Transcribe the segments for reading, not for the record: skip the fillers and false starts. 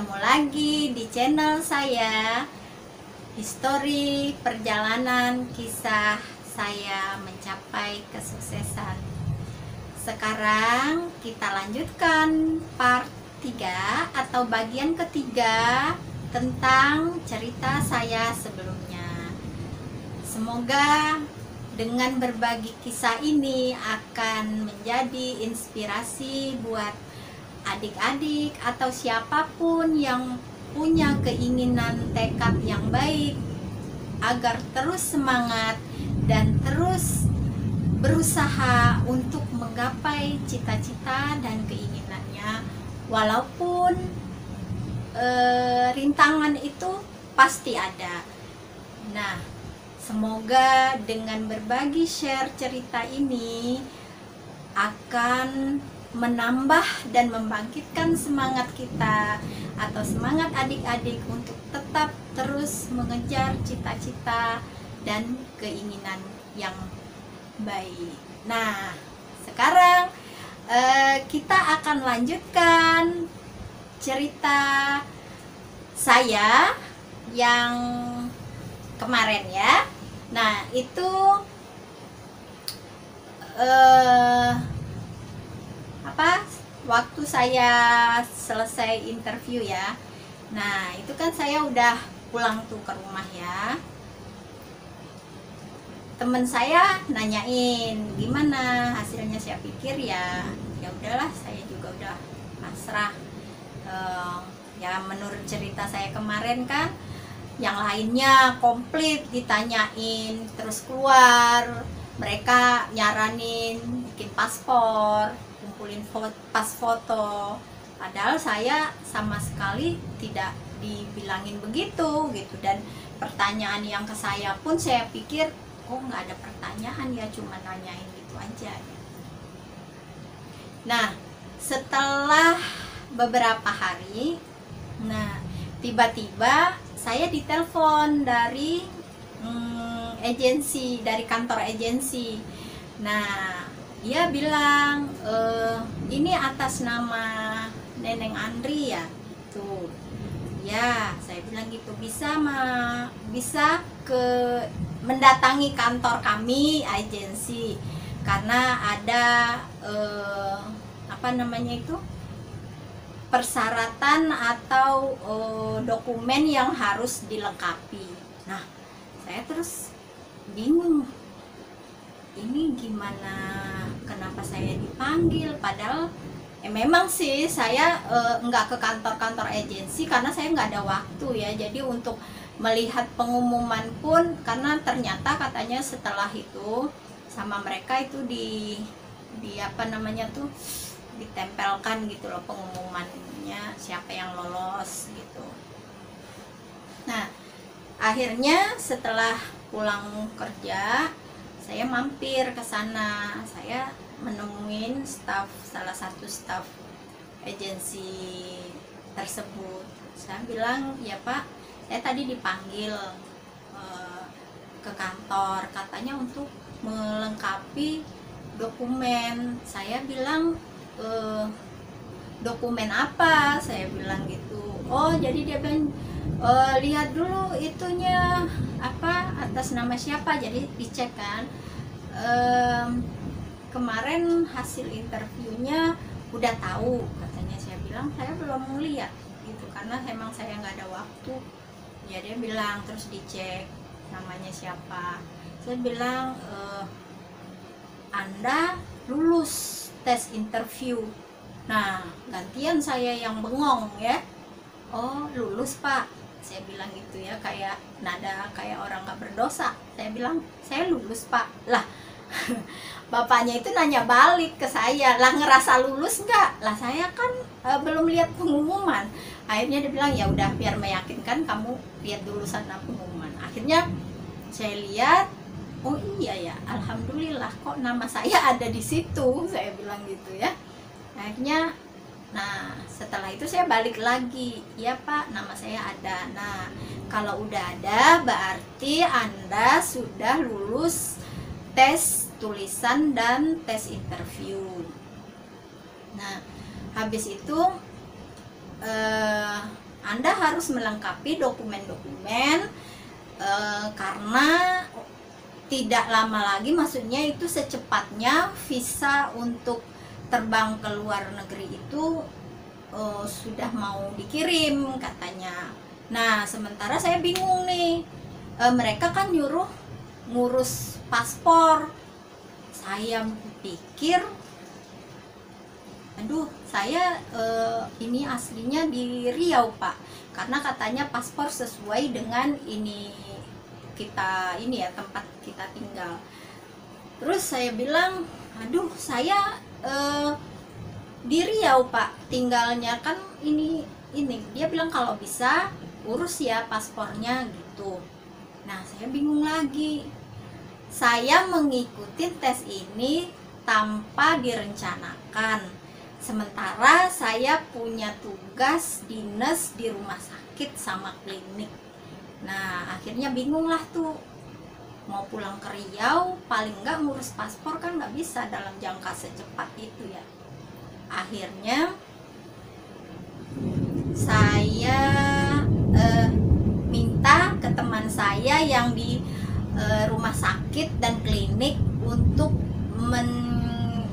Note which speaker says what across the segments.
Speaker 1: Ketemu lagi di channel saya, Histori Perjalanan Kisah Saya Mencapai Kesuksesan. Sekarang kita lanjutkan part 3 atau bagian ketiga tentang cerita saya sebelumnya. Semoga dengan berbagi kisah ini akan menjadi inspirasi buat adik-adik atau siapapun yang punya keinginan tekad yang baik agar terus semangat dan terus berusaha untuk menggapai cita-cita dan keinginannya, walaupun rintangan itu pasti ada. Nah, semoga dengan berbagi share cerita ini akan menambah dan membangkitkan semangat kita atau semangat adik-adik untuk tetap terus mengejar cita-cita dan keinginan yang baik. Nah, sekarang kita akan lanjutkan cerita saya yang kemarin ya. Nah, itu waktu saya selesai interview ya. Nah, itu kan saya udah pulang tuh ke rumah ya. Temen saya nanyain gimana hasilnya. Saya pikir ya udahlah, saya juga udah pasrah. Ya menurut cerita saya kemarin kan, yang lainnya komplit ditanyain, terus keluar mereka nyaranin bikin paspor, kumpulin pas foto, padahal saya sama sekali tidak dibilangin begitu gitu. Dan pertanyaan yang ke saya pun saya pikir nggak ada pertanyaan ya, cuma nanyain gitu aja. Nah, setelah beberapa hari, nah tiba-tiba saya ditelepon dari agensi, dari kantor agensi. Nah, dia bilang ini atas nama Neneng Andri ya. Tuh. Ya, saya bilang gitu, bisa mendatangi kantor kami agensi karena ada persyaratan atau dokumen yang harus dilengkapi. Nah, saya terus bingung, ini gimana, kenapa saya dipanggil, padahal memang sih saya nggak ke kantor-kantor agensi karena saya nggak ada waktu ya. Jadi untuk melihat pengumuman pun, karena ternyata katanya setelah itu sama mereka itu ditempelkan gitu loh pengumumannya, siapa yang lolos gitu. Nah, akhirnya setelah pulang kerja saya mampir ke sana. Saya menemuin salah satu staf agensi tersebut. Saya bilang, ya Pak, saya tadi dipanggil ke kantor, katanya untuk melengkapi dokumen. Saya bilang, dokumen apa? Saya bilang gitu. Oh, jadi dia bilang, lihat dulu itunya atas nama siapa. Jadi dicek kan, kemarin hasil interviewnya udah tahu katanya. Saya bilang saya belum melihat gitu karena emang saya nggak ada waktu ya. Dia bilang terus dicek namanya siapa. Saya bilang Anda lulus tes interview. Nah, gantian saya yang bengong ya. Oh, lulus Pak, saya bilang gitu ya, kayak nada kayak orang nggak berdosa. Saya bilang saya lulus Pak. Lah, bapaknya itu nanya balik ke saya, lah ngerasa lulus nggak? Lah saya kan belum lihat pengumuman. Akhirnya dia bilang, ya udah, biar meyakinkan kamu lihat dulu sana pengumuman. Akhirnya saya lihat, oh iya ya, alhamdulillah kok nama saya ada di situ. Saya bilang gitu ya. Akhirnya, nah setelah itu saya balik lagi, ya Pak, nama saya ada. Nah, kalau udah ada berarti Anda sudah lulus tes tulisan dan tes interview. Nah, habis itu Anda harus melengkapi dokumen-dokumen, karena tidak lama lagi, maksudnya itu secepatnya visa untuk terbang ke luar negeri itu sudah mau dikirim katanya. Nah, sementara saya bingung nih, mereka kan nyuruh ngurus paspor. Saya pikir, aduh, saya ini aslinya di Riau, Pak, karena katanya paspor sesuai dengan ini kita, ini ya, tempat kita tinggal. Terus saya bilang, aduh, saya di Riau, Pak, tinggalnya kan ini. Dia bilang kalau bisa urus ya paspornya gitu. Nah, saya bingung lagi. Saya mengikuti tes ini tanpa direncanakan. Sementara saya punya tugas dinas di rumah sakit sama klinik. Nah, akhirnya bingung lah tuh. Mau pulang ke Riau, paling nggak ngurus paspor kan nggak bisa dalam jangka secepat itu ya. Akhirnya saya minta ke teman saya yang di rumah sakit dan klinik untuk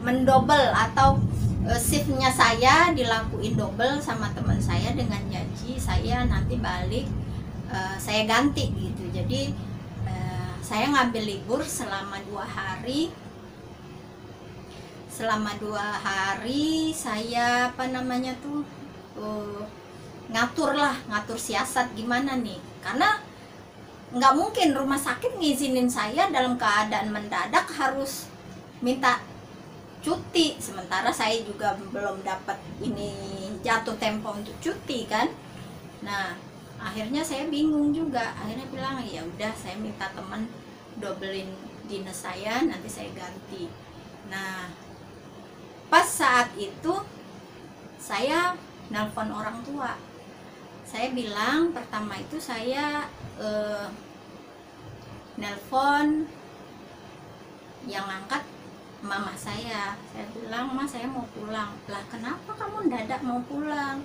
Speaker 1: mendobel atau shiftnya saya dilakuin double sama teman saya dengan janji saya nanti balik saya ganti gitu. Jadi saya ngambil libur selama 2 hari. Selama 2 hari saya ngatur siasat gimana nih, karena nggak mungkin rumah sakit ngizinin saya dalam keadaan mendadak harus minta cuti, sementara saya juga belum dapat ini jatuh tempo untuk cuti kan. Nah, akhirnya saya bingung juga. Akhirnya bilang ya udah, saya minta teman dobelin dinas saya, nanti saya ganti. Nah, pas saat itu saya nelpon orang tua. Saya bilang, pertama itu saya nelpon, yang angkat mama saya. Saya bilang, "Ma, saya mau pulang." "Lah, kenapa kamu mendadak mau pulang?"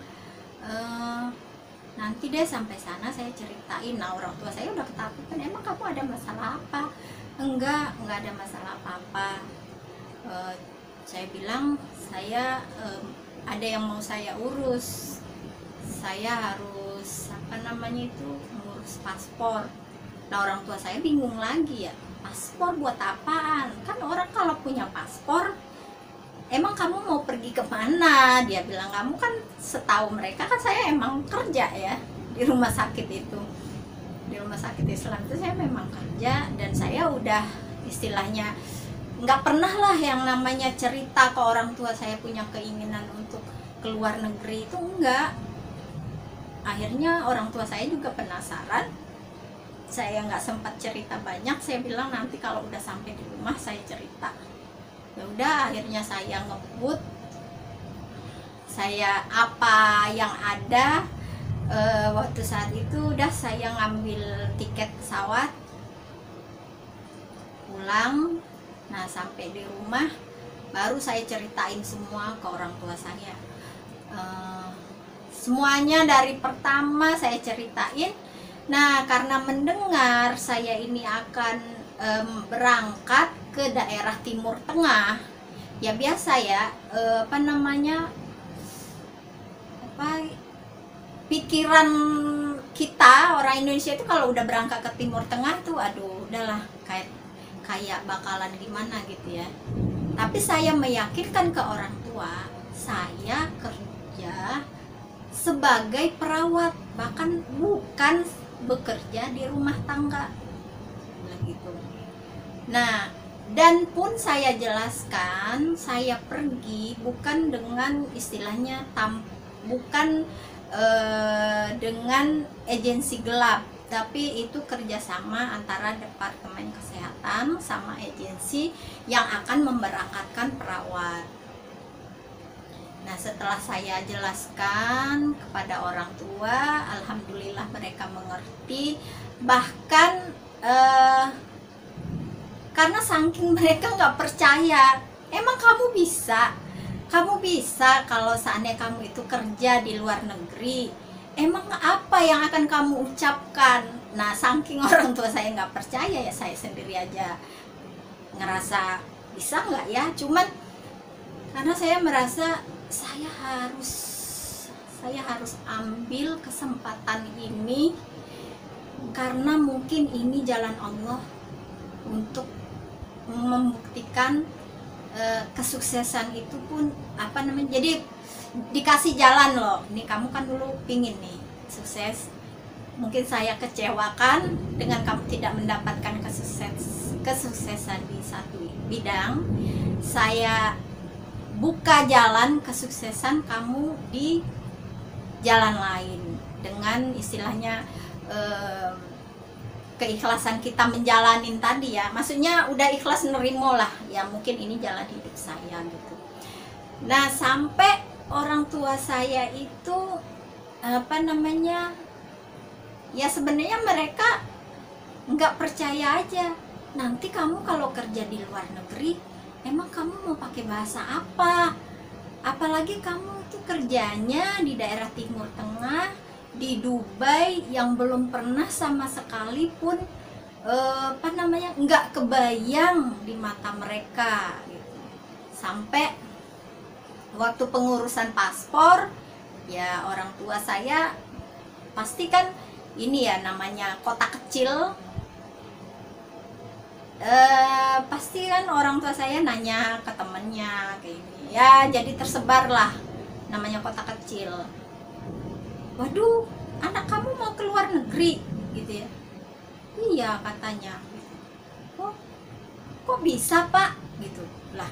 Speaker 1: Nanti deh sampai sana saya ceritain." Nah, orang tua saya udah ketakutan. "Emang kamu ada masalah apa?" Enggak ada masalah apa-apa." Saya bilang, "Saya ada yang mau saya urus. Saya harus ngurus paspor." Nah, orang tua saya bingung lagi ya, paspor buat apaan? Kan orang kalau punya paspor, emang kamu mau pergi kemana? Dia bilang, "Kamu kan," setahu mereka kan saya emang kerja ya di rumah sakit itu, di rumah sakit Islam itu saya memang kerja, dan saya udah istilahnya nggak pernah lah yang namanya cerita ke orang tua saya punya keinginan untuk keluar negeri, itu enggak. Akhirnya orang tua saya juga penasaran. Saya nggak sempat cerita banyak. Saya bilang nanti kalau udah sampai di rumah saya cerita. Ya udah, akhirnya saya ngebut. Saya apa yang ada waktu saat itu udah saya ngambil tiket pesawat pulang. Nah, sampai di rumah baru saya ceritain semua ke orang tua saya. Semuanya dari pertama saya ceritain. Nah, karena mendengar saya ini akan berangkat ke daerah Timur Tengah, ya biasa ya, pikiran kita orang Indonesia itu kalau udah berangkat ke Timur Tengah tuh, aduh, udahlah, kayak bakalan gimana gitu ya. Tapi saya meyakinkan ke orang tua, saya kerja sebagai perawat, bahkan bukan bekerja di rumah tangga gitu. Nah, dan pun saya jelaskan, saya pergi bukan dengan istilahnya bukan dengan agensi gelap, tapi itu kerjasama antara Departemen Kesehatan sama agensi yang akan memberangkatkan perawat. Nah, setelah saya jelaskan kepada orang tua, alhamdulillah mereka mengerti. Bahkan karena saking mereka nggak percaya, emang kamu bisa kalau seandainya kamu itu kerja di luar negeri, emang apa yang akan kamu ucapkan? Nah, saking orang tua saya nggak percaya ya, saya sendiri aja ngerasa bisa nggak ya. Cuman karena saya merasa saya harus ambil kesempatan ini, karena mungkin ini jalan Allah untuk membuktikan kesuksesan itu pun apa namanya, jadi dikasih jalan loh. Ini kamu kan dulu pingin nih sukses, mungkin saya kecewakan dengan kamu tidak mendapatkan kesuksesan di satu bidang. Saya buka jalan kesuksesan kamu di jalan lain dengan istilahnya keikhlasan kita menjalanin tadi ya, maksudnya udah ikhlas nerimo lah ya, mungkin ini jalan hidup saya gitu. Nah, sampai orang tua saya itu apa namanya ya, sebenarnya mereka nggak percaya aja, nanti kamu kalau kerja di luar negeri emang kamu mau pakai bahasa apa, apalagi kamu itu kerjanya di daerah Timur Tengah, di Dubai, yang belum pernah sama sekali pun apa namanya nggak kebayang di mata mereka gitu. Sampai waktu pengurusan paspor ya, orang tua saya pasti kan ini ya, namanya kota kecil, pasti kan orang tua saya nanya ke temennya kayak gini ya, jadi tersebar lah, namanya kota kecil. Waduh, anak kamu mau ke luar negeri gitu ya? Iya katanya gitu. Kok bisa pak gitu lah.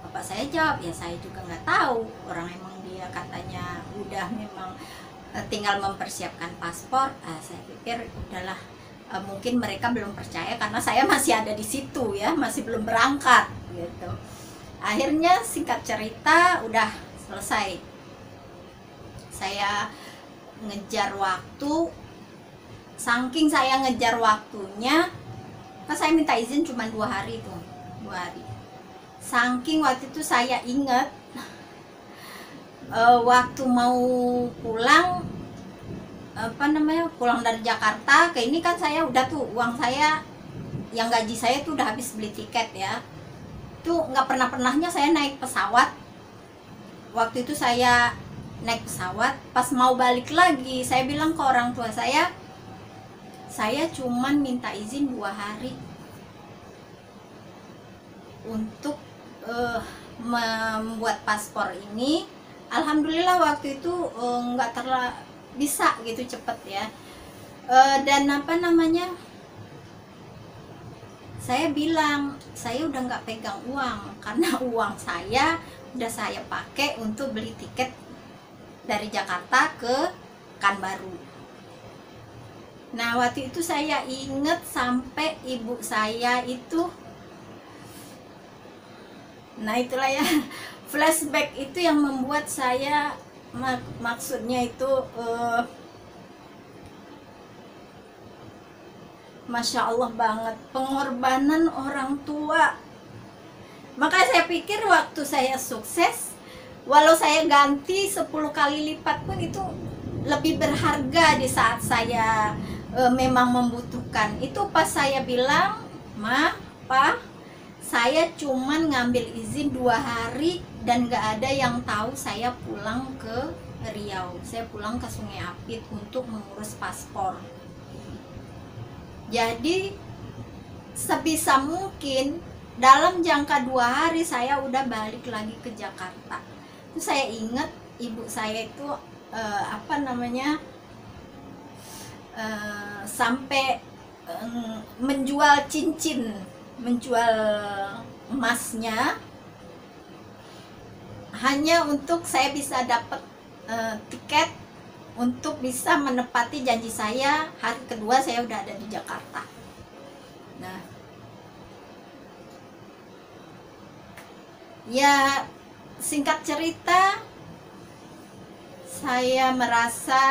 Speaker 1: Bapak saya jawab, ya saya juga nggak tahu, orang emang dia katanya udah memang tinggal mempersiapkan paspor. Saya pikir udahlah, mungkin mereka belum percaya karena saya masih ada di situ ya, masih belum berangkat gitu. Akhirnya singkat cerita udah selesai. Saya ngejar waktu, saking saya ngejar waktunya, kan saya minta izin cuma 2 hari tuh, 2 hari. Saking waktu itu saya ingat waktu mau pulang, apa namanya, pulang dari Jakarta ke ini kan, saya udah tuh uang saya yang gaji saya tuh udah habis beli tiket ya, tuh nggak pernahnya saya naik pesawat. Waktu itu saya naik pesawat, pas mau balik lagi saya bilang ke orang tua saya cuman minta izin 2 hari untuk membuat paspor ini. Alhamdulillah waktu itu nggak terlalu bisa gitu cepet ya. Dan apa namanya, saya bilang saya udah nggak pegang uang, karena uang saya udah saya pakai untuk beli tiket dari Jakarta ke Pekanbaru. Nah waktu itu saya inget sampai ibu saya itu, nah itulah ya, flashback itu yang membuat saya maksudnya itu Masya Allah banget, pengorbanan orang tua. Makanya saya pikir waktu saya sukses, walau saya ganti 10 kali lipat pun itu lebih berharga di saat saya memang membutuhkan. Itu pas saya bilang, Ma, Pa, saya cuman ngambil izin 2 hari dan gak ada yang tahu saya pulang ke Riau. Saya pulang ke Sungai Apit untuk mengurus paspor. Jadi sebisa mungkin dalam jangka 2 hari saya udah balik lagi ke Jakarta. Terus saya ingat ibu saya itu apa namanya, sampai menjual cincin, menjual emasnya hanya untuk saya bisa dapat tiket untuk bisa menepati janji saya. Hari kedua saya udah ada di Jakarta. Nah ya, singkat cerita, saya merasa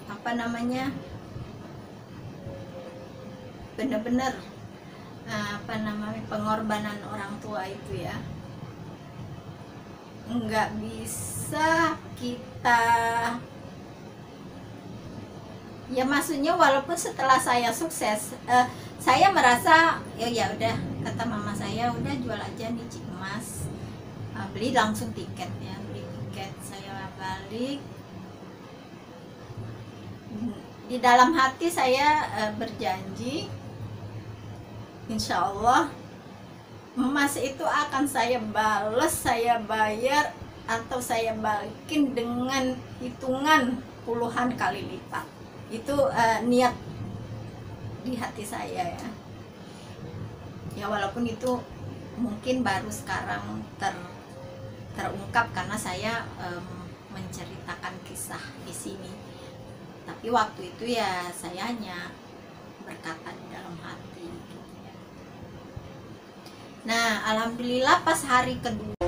Speaker 1: apa namanya, benar-benar apa namanya, pengorbanan orang tua itu ya nggak bisa kita, ya maksudnya walaupun setelah saya sukses, saya merasa ya udah, kata mama saya, udah jual aja nih Cik Emas. Beli langsung tiket ya, beli tiket, saya balik. Di dalam hati saya berjanji, insya Allah emas itu akan saya bales, saya bayar atau saya balikin dengan hitungan puluhan kali lipat. Itu niat di hati saya ya. Ya walaupun itu mungkin baru sekarang terungkap karena saya menceritakan kisah di sini. Tapi waktu itu ya saya hanya berkata di dalam hati gitu ya. Nah, alhamdulillah pas hari kedua